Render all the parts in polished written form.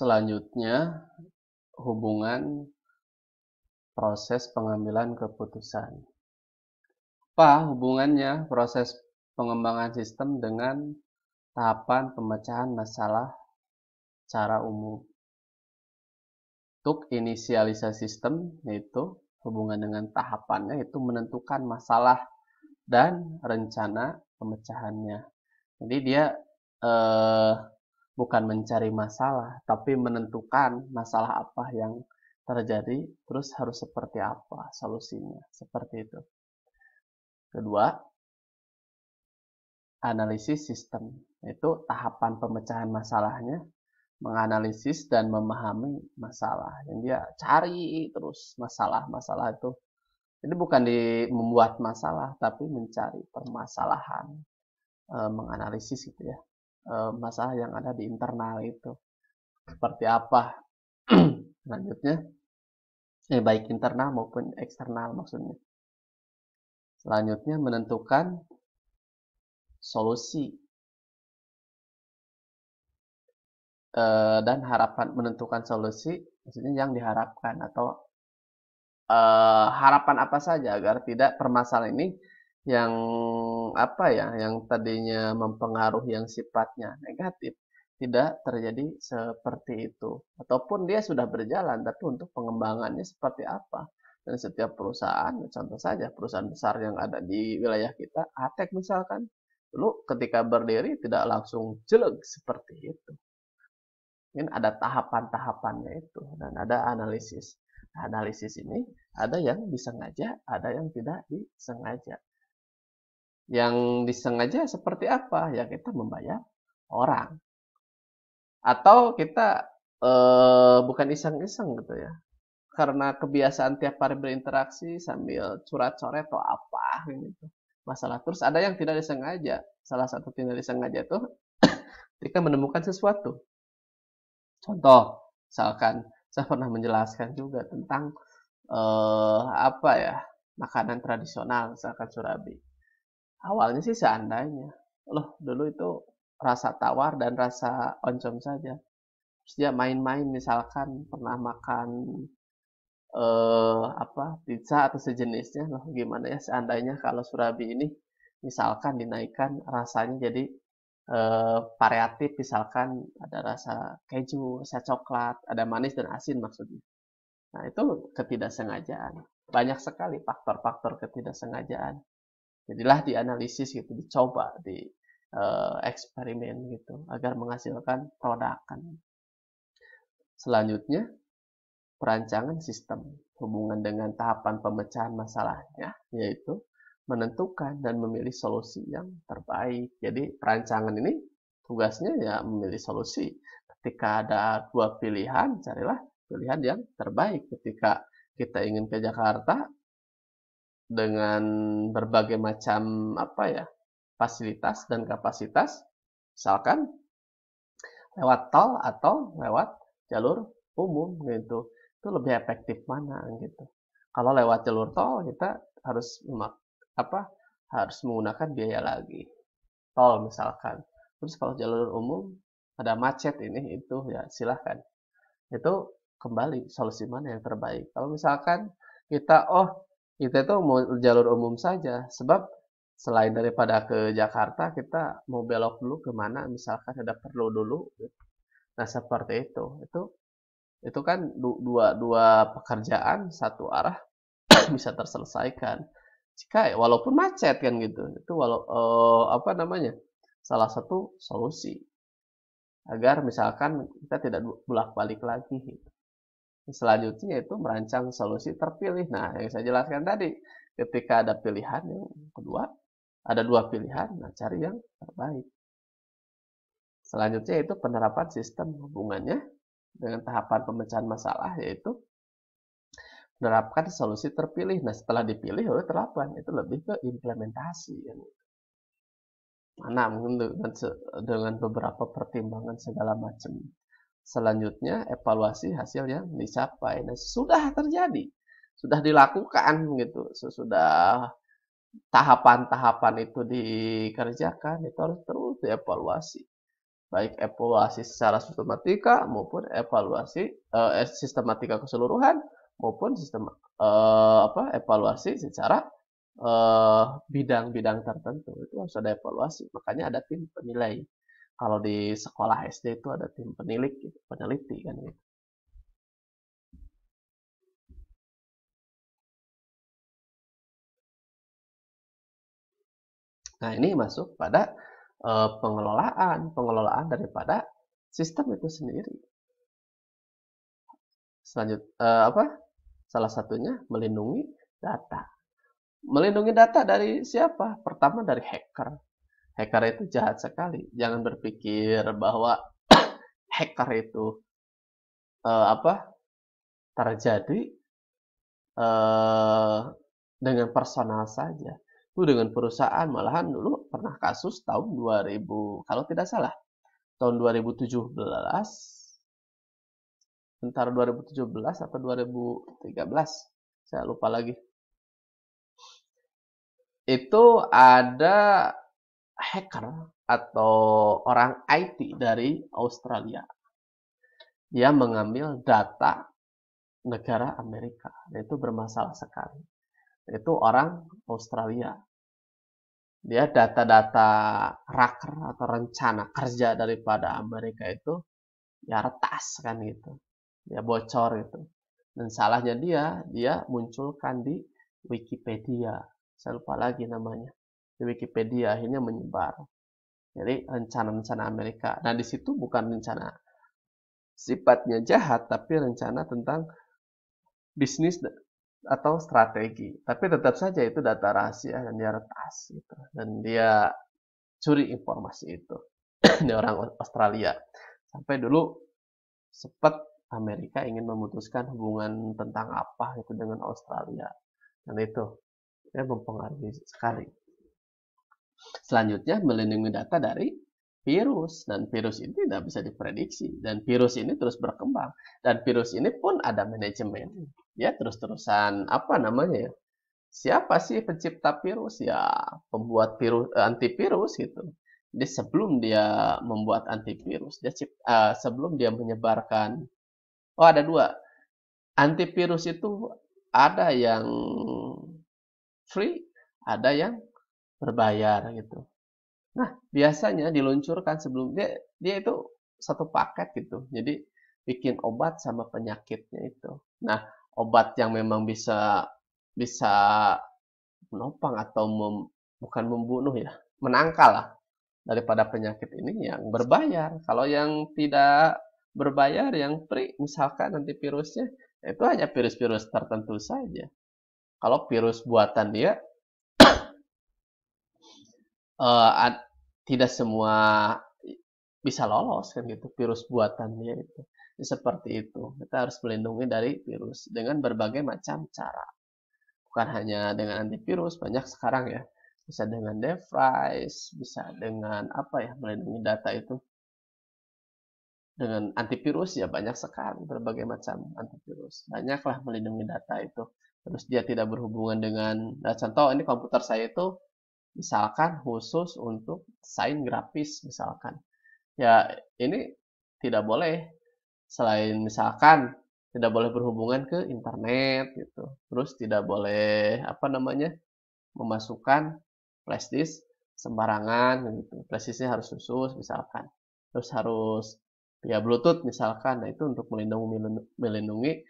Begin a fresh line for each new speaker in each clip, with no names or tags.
Selanjutnya, hubungan proses pengambilan keputusan. Apa hubungannya proses pengembangan sistem dengan tahapan pemecahan masalah secara umum? Untuk inisialisasi sistem, yaitu hubungan dengan tahapannya, itu menentukan masalah dan rencana pemecahannya. Jadi dia bukan mencari masalah, tapi menentukan masalah apa yang terjadi, terus harus seperti apa solusinya, seperti itu. Kedua, analisis sistem, itu tahapan pemecahan masalahnya, menganalisis dan memahami masalah. Yang dia cari terus masalah-masalah itu. Jadi bukan membuat masalah, tapi mencari permasalahan, menganalisis itu ya. Masalah yang ada di internal itu seperti apa. Selanjutnya baik internal maupun eksternal maksudnya. Selanjutnya menentukan solusi dan harapan, menentukan solusi maksudnya yang diharapkan atau harapan apa saja agar tidak permasalahan ini yang apa ya, yang tadinya mempengaruhi yang sifatnya negatif tidak terjadi seperti itu, ataupun dia sudah berjalan tapi untuk pengembangannya seperti apa. Dan setiap perusahaan, contoh saja perusahaan besar yang ada di wilayah kita, Atek misalkan, dulu ketika berdiri tidak langsung jelek seperti itu. Ini ada tahapan-tahapannya itu dan ada analisis. Analisis ini ada yang disengaja, ada yang tidak disengaja. Yang disengaja seperti apa? Ya kita membayar orang. Atau kita bukan iseng-iseng gitu ya. Karena kebiasaan tiap hari berinteraksi sambil curhat-coret atau apa gitu. Masalah. Terus ada yang tidak disengaja. Salah satu tidak disengaja itu ketika menemukan sesuatu. Contoh, misalkan saya pernah menjelaskan juga tentang apa ya, makanan tradisional misalkan Surabi. Awalnya sih seandainya, loh dulu itu rasa tawar dan rasa oncom saja. Terus dia main-main misalkan pernah makan apa pizza atau sejenisnya, loh gimana ya seandainya kalau Surabi ini misalkan dinaikkan rasanya jadi variatif, misalkan ada rasa keju, rasa coklat, ada manis dan asin maksudnya. Nah, itu ketidaksengajaan. Banyak sekali faktor-faktor ketidaksengajaan. Jadilah dianalisis gitu, dicoba, di eksperimen gitu, agar menghasilkan produk kan. Selanjutnya, perancangan sistem hubungan dengan tahapan pemecahan masalahnya, yaitu menentukan dan memilih solusi yang terbaik. Jadi perancangan ini tugasnya ya memilih solusi. Ketika ada dua pilihan, carilah pilihan yang terbaik. Ketika kita ingin ke Jakarta dengan berbagai macam apa ya, fasilitas dan kapasitas, misalkan lewat tol atau lewat jalur umum gitu, itu lebih efektif mana gitu. Kalau lewat jalur tol kita harus harus menggunakan biaya lagi, tol misalkan. Terus kalau jalur umum ada macet ini itu ya silahkan, itu kembali solusi mana yang terbaik. Kalau misalkan kita itu mau jalur umum saja, sebab selain daripada ke Jakarta kita mau belok dulu kemana misalkan ada perlu dulu. Nah seperti itu kan dua dua pekerjaan satu arah bisa terselesaikan. Jika walaupun macet kan gitu, itu apa namanya, salah satu solusi agar misalkan kita tidak bolak-balik lagi. Gitu. Selanjutnya itu merancang solusi terpilih. Nah, yang saya jelaskan tadi, ketika ada pilihan yang kedua, ada dua pilihan, nah cari yang terbaik. Selanjutnya itu penerapan sistem hubungannya dengan tahapan pemecahan masalah, yaitu menerapkan solusi terpilih. Nah, setelah dipilih, lalu terapkan. Itu lebih ke implementasi. Mana mungkin dengan beberapa pertimbangan segala macam. Selanjutnya, evaluasi hasil yang dicapai. Nah, sudah terjadi. Sudah dilakukan gitu. Sudah tahapan-tahapan itu dikerjakan, itu harus terus dievaluasi. baik evaluasi secara sistematika maupun evaluasi sistematika keseluruhan maupun sistem evaluasi secara bidang-bidang tertentu. Itu harus ada evaluasi. Makanya ada tim penilai. Kalau di sekolah SD itu ada tim peneliti kan gitu. Nah, ini masuk pada pengelolaan daripada sistem itu sendiri. Salah satunya melindungi data. Melindungi data dari siapa? Pertama dari hacker. Hacker itu jahat sekali. Jangan berpikir bahwa hacker itu terjadi dengan personal saja. Itu dengan perusahaan, malahan dulu pernah kasus tahun 2000, kalau tidak salah, tahun 2017, antara 2017 atau 2013, saya lupa lagi. Itu ada hacker atau orang IT dari Australia. Dia mengambil data negara Amerika. Itu bermasalah sekali. Itu orang Australia. Dia data-data raker atau rencana kerja daripada Amerika itu ya retas kan gitu. Dia bocor gitu. Dan salahnya dia munculkan di Wikipedia. Saya lupa lagi namanya. Di Wikipedia akhirnya menyebar. Jadi rencana-rencana Amerika. Nah, di situ bukan rencana sifatnya jahat, tapi rencana tentang bisnis atau strategi. Tapi tetap saja itu data rahasia dan dia retas gitu. Dan dia curi informasi itu. Ini orang Australia. Sampai dulu sempat Amerika ingin memutuskan hubungan tentang apa itu dengan Australia. Dan itu ya mempengaruhi sekali. Selanjutnya melindungi data dari virus, dan virus ini tidak bisa diprediksi, dan virus ini terus berkembang, dan virus ini pun ada manajemen ya, terus-terusan siapa sih pencipta virus? Ya pembuat virus, antivirus gitu. Jadi sebelum dia membuat antivirus, sebelum dia menyebarkan, ada dua antivirus itu, ada yang free, ada yang berbayar gitu. Nah, biasanya diluncurkan sebelum dia itu satu paket gitu. Jadi bikin obat sama penyakitnya itu. Nah, obat yang memang bisa menopang atau bukan membunuh ya, menangkal lah daripada penyakit ini yang berbayar. Kalau yang tidak berbayar, yang free, misalkan antivirusnya, itu hanya virus-virus tertentu saja. Kalau virus buatan dia tidak semua bisa lolos kan gitu, virus buatannya itu. Seperti itu. Kita harus melindungi dari virus dengan berbagai macam cara. Bukan hanya dengan antivirus, banyak sekarang ya. Bisa dengan device, bisa dengan melindungi data itu. Dengan antivirus ya banyak sekali berbagai macam antivirus. Banyaklah melindungi data itu. Terus dia tidak berhubungan dengan, nah contoh ini komputer saya itu misalkan khusus untuk desain grafis misalkan. Ya ini tidak boleh, selain misalkan tidak boleh berhubungan ke internet gitu. Terus tidak boleh memasukkan flash disk sembarangan gitu. Flash disknya harus khusus misalkan. Terus harus via Bluetooth misalkan. Nah, itu untuk melindungi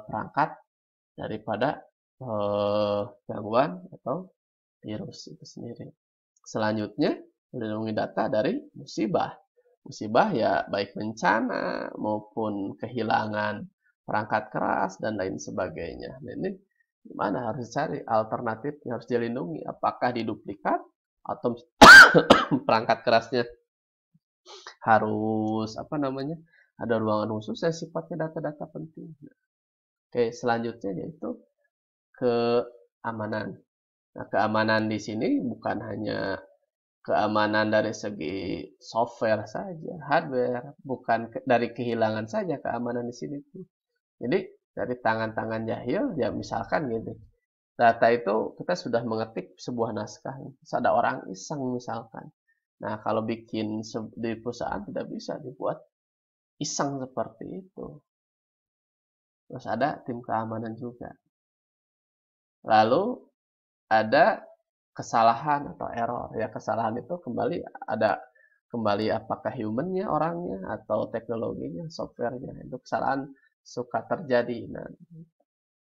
perangkat daripada gangguan atau virus itu sendiri. Selanjutnya, melindungi data dari musibah. Musibah ya baik bencana maupun kehilangan perangkat keras dan lain sebagainya. Nah, ini gimana, harus cari alternatif yang harus dilindungi. Apakah diduplikat atau perangkat kerasnya harus ada ruangan khusus yang sifatnya data-data penting. Oke, selanjutnya yaitu keamanan. Nah, keamanan di sini bukan hanya keamanan dari segi software saja, hardware, bukan dari kehilangan saja keamanan di sini tuh. Jadi dari tangan-tangan jahil, ya misalkan gitu, data itu kita sudah mengetik sebuah naskah, terus ada orang iseng misalkan. Nah, kalau bikin di perusahaan tidak bisa dibuat iseng seperti itu. Terus ada tim keamanan juga. Lalu ada kesalahan atau error. Ya, kesalahan itu kembali apakah humannya, orangnya, atau teknologinya, softwarenya. Itu kesalahan suka terjadi. Nah,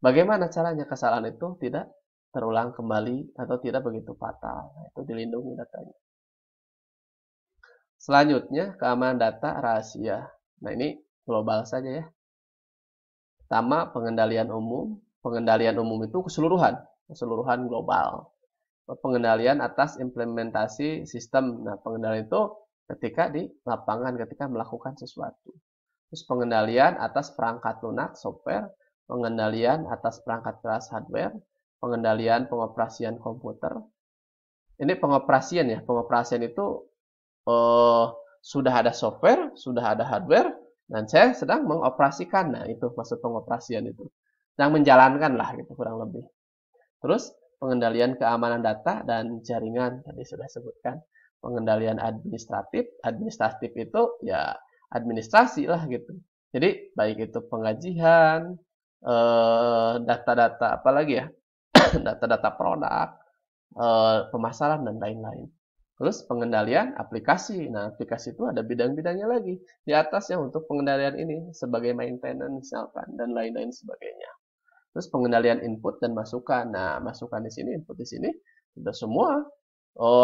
bagaimana caranya kesalahan itu tidak terulang kembali atau tidak begitu fatal? Nah, itu dilindungi datanya. Selanjutnya, keamanan data rahasia. Nah, ini global saja ya. Pertama, pengendalian umum. Pengendalian umum itu keseluruhan global. Pengendalian atas implementasi sistem. Nah, pengendalian itu ketika di lapangan, ketika melakukan sesuatu. Terus pengendalian atas perangkat lunak, software. Pengendalian atas perangkat keras, hardware. Pengendalian pengoperasian komputer. Ini pengoperasian ya. Pengoperasian itu sudah ada software, sudah ada hardware, dan saya sedang mengoperasikan. Nah, itu maksud pengoperasian itu. Sedang menjalankan lah gitu kurang lebih. Terus pengendalian keamanan data dan jaringan tadi sudah sebutkan. Pengendalian administratif itu ya administrasi lah gitu. Jadi baik itu pengajian, data-data apalagi ya, data-data produk, pemasaran dan lain-lain. Terus pengendalian aplikasi. Nah, aplikasi itu ada bidang-bidangnya lagi di atasnya untuk pengendalian ini sebagai maintenance misalkan dan lain-lain sebagainya. Terus pengendalian input dan masukan. Nah, masukan di sini, input di sini, sudah semua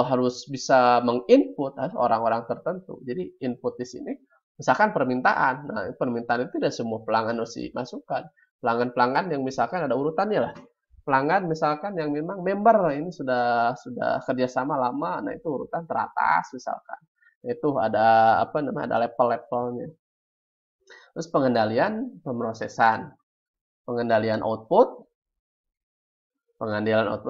harus bisa menginput orang-orang tertentu. Jadi input di sini, misalkan permintaan. Nah, permintaan itu tidak semua pelanggan harus dimasukkan. Pelanggan-pelanggan yang misalkan ada urutannya lah. Pelanggan misalkan yang memang member ini sudah kerjasama lama, nah itu urutan teratas misalkan. Itu ada apa namanya, ada level-levelnya. Terus pengendalian pemrosesan, pengendalian output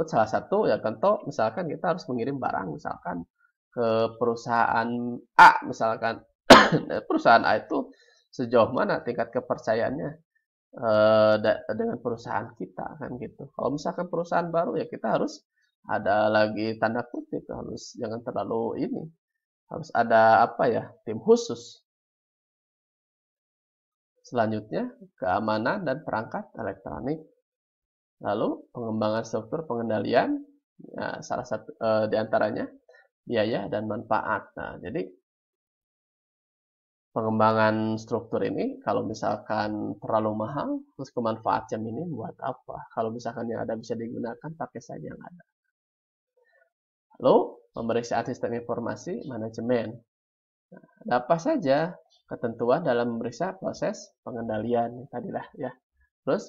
salah satu ya contoh misalkan kita harus mengirim barang misalkan ke perusahaan A misalkan. Perusahaan A itu sejauh mana tingkat kepercayaannya dengan perusahaan kita kan gitu. Kalau misalkan perusahaan baru ya kita harus ada lagi tanda kutip, harus jangan terlalu ini, harus ada apa ya, tim khusus. Selanjutnya keamanan dan perangkat elektronik. Lalu pengembangan struktur pengendalian, ya, salah satu diantaranya biaya dan manfaat. Nah, jadi pengembangan struktur ini kalau misalkan terlalu mahal, terus kemanfaatnya minim buat apa? Kalau misalkan yang ada bisa digunakan, pakai saja yang ada. Lalu pemeriksaan sistem informasi manajemen. Nah, ada apa saja ketentuan dalam memeriksa proses pengendalian tadilah ya. Terus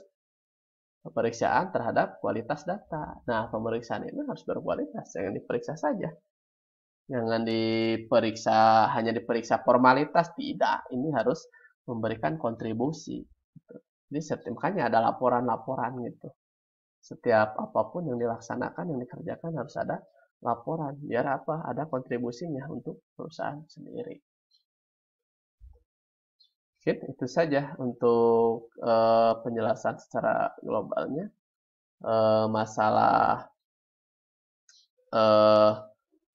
pemeriksaan terhadap kualitas data. Nah, pemeriksaan ini harus berkualitas, jangan diperiksa saja. Jangan diperiksa, hanya diperiksa formalitas, tidak. Ini harus memberikan kontribusi. Gitu. Jadi makanya ada laporan-laporan gitu. Setiap apapun yang dilaksanakan, yang dikerjakan harus ada laporan. Biar apa? Ada kontribusinya untuk perusahaan sendiri. Oke, itu saja untuk penjelasan secara globalnya. Masalah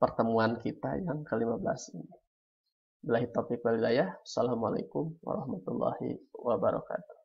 pertemuan kita yang ke-15 ini. Billahi taufiq wal hidayah. Assalamualaikum warahmatullahi wabarakatuh.